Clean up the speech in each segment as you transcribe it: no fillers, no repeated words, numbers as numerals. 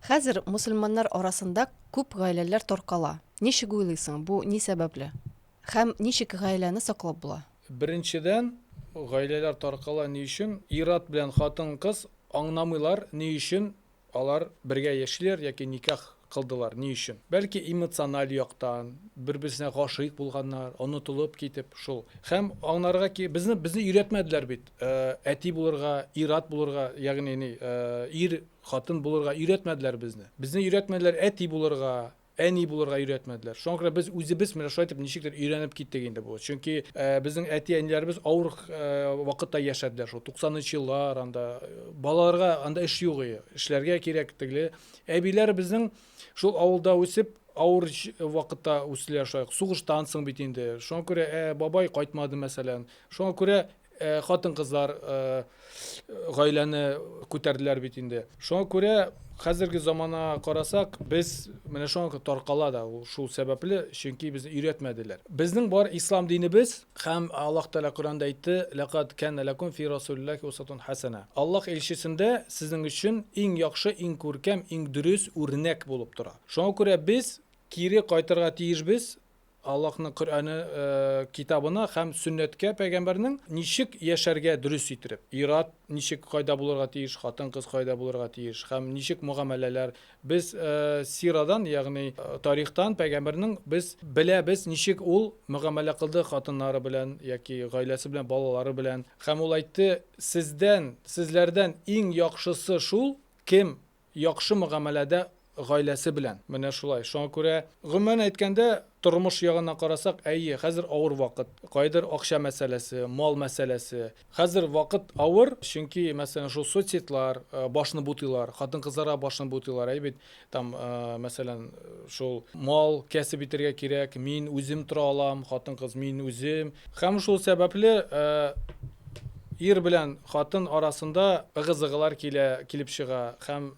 Хәзер мөселманнар арасында күп гаиләләр таркала. Ничек уйлыйсың, бу ни сәбәпле? Һәм ничек гаиләне саклап була? Беренчедән, гаиләләр таркала ни өчен? Ират белән хатын-кыз аңламыйлар ни өчен алар бергә яшиләр яки никах кылдылар ни өчен. Бәлки эмоциональ яктан, бер-берсенә гашыйк булганнар, онытылып китеп шул. Һәм аңларга ки безне өйрәтмәделәр бит. Әти булырга, ират булырга, ягъни ир хатын булырга өйрәтмәделәр безне. Безне өйрәтмәделәр әти булырга, әни булырга өйрәтмәделәр. Шуңа күрә без үзебез менә шулай итеп ничектер өйрәнеп киттек инде бу. Чөнки безнең әти-әниләребез авыр вакытта яшәделәр шул 90-нчы еллар анда балаларга анда эш юк иде. Эшләргә кирәк теге. Әбиләр безнең шул авылда үсеп авыр вакытта үселәр шулай. Сугыштан соң бит инде. Шуңа күрә бабай кайтмады мәсәлән. Шуңа күрә хатын-кызлар гаиләне күтәрделәр бит инде. Шуңа күрә хәзерге замана карасак, без менә шуңа таркала да шул сәбәпле, чөнки безне өйрәтмәделәр. Безнең бар ислам динебез һәм Аллаһ Тәала Коръәндә әйтте: "Лакад канна лакум фи расулиллаһи усватун хасана." Аллаһ элчисендә сезнең өчен иң яхшы, иң күркәм, иң дөрес үрнәк булып тора. Шуңа күрә без кире кайтырга тиешбез Аллаһның Коръәне китабына һәм сөннәткә пәйгамбәрнең ничек яшәргә дөрес итеп. Ират ничек кайда булырга тиеш, хатын-кыз кайда булырга тиеш һәм ничек муамәләләр. Без сирадан, ягъни тарихтан пәйгамбәрнең без беләбез ничек ул муамәлә кылды хатыннары белән яки гаиләсе белән, балалары белән. Һәм ул әйтте: "Сезләрдән иң яхшысы шул, кем яхшы муамәләдә гаиләсе белән." Менә шулай. Шуңа күрә гомумән әйткәндә тормыш ягына карасак, әйе, хәзер авыр вакыт. Кайдыр акча мәсьәләсе, мал мәсьәләсе. Хәзер вакыт авыр, чөнки мәсәлән шул соцсетлар башны бутыйлар, хатын-кызларга башны бутыйлар. Әйбит, там мәсәлән шул мал кәсеп итәргә кирәк, мин үзем тора алам, хатын-кыз мин үзем. Һәм шул сәбәпле ир белән хатын арасында ыгы-зыгылар килеп чыга һәм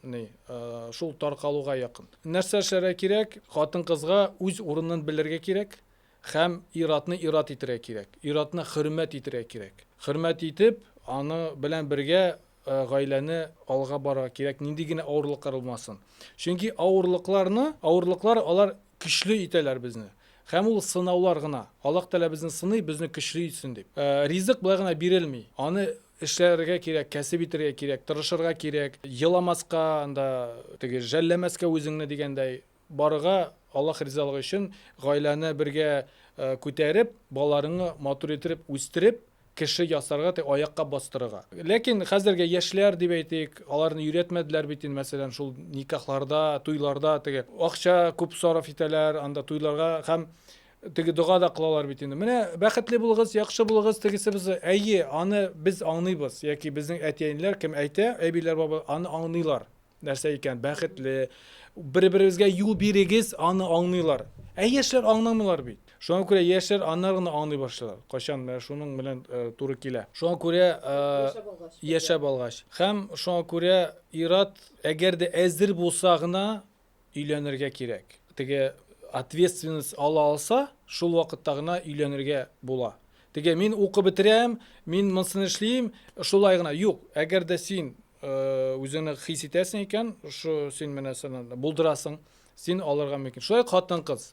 шул таркалуга якын. Нәрсә эшләргә кирәк? Хатын-кызга үз урынын белергә кирәк һәм иратны ират итәргә кирәк. Иратны хөрмәт итәргә кирәк. Хөрмәт итеп, аны белән бергә гаиләне алга барырга кирәк, нинди генә авырлыклар булмасын. Чөнки авырлыклар алар көчле итәләр безне. Һәм ул сынаулар гына. Аллаһ Тәала безне сыный, безне көчле итсен дип. Ризык былай гына бирелми. Аны эшләргә кирәк, кәсеп итәргә кирәк, тырышырга кирәк, еламаска, анда теге жәлләмәскә үзеңне дигәндәй барыга Аллаһ ризалыгы өчен гаиләне бергә күтәреп, балаларыңны матур итеп үстереп, кеше ясарга, аякка бастырырга. Ләкин хәзерге яшьләр дип әйтик, аларны өйрәтмәделәр бит инде, мәсәлән, шул никахларда, туйларда теге акча күп сарыф итәләр, анда туйларга һәм теге дуга да кылалар бит инде. Менә бәхетле булыгыз, яхшы булыгыз, тегесе без, әйе, аны без аңлыйбыз, яки безнең әти-әниләр кем әйтә, әбиләр, баба, аны аңлыйлар. Нәрсә икән, бәхетле, бер-берегезгә юл бирегез, аны аңлыйлар. Яшьләр аңламыйлар бит. Шуңа күрә яшьләр аннары гына аңлый башлыйлар. Качан шуның белән туры килә. Шуңа күрә яшәп алгач. Һәм шуңа күрә ират әгәр дә әзер булса гына өйләнергә кирәк. Теге ответственность ала алса, шул вакытта гына өйләнергә була. Теге мин укып бетерәм, мин монысын эшлим, шулай гына юк. Әгәр дә син үзеңне хис итәсең икән, шу син менә булдырасың, син алырга мөмкин. Шулай хатын-кыз.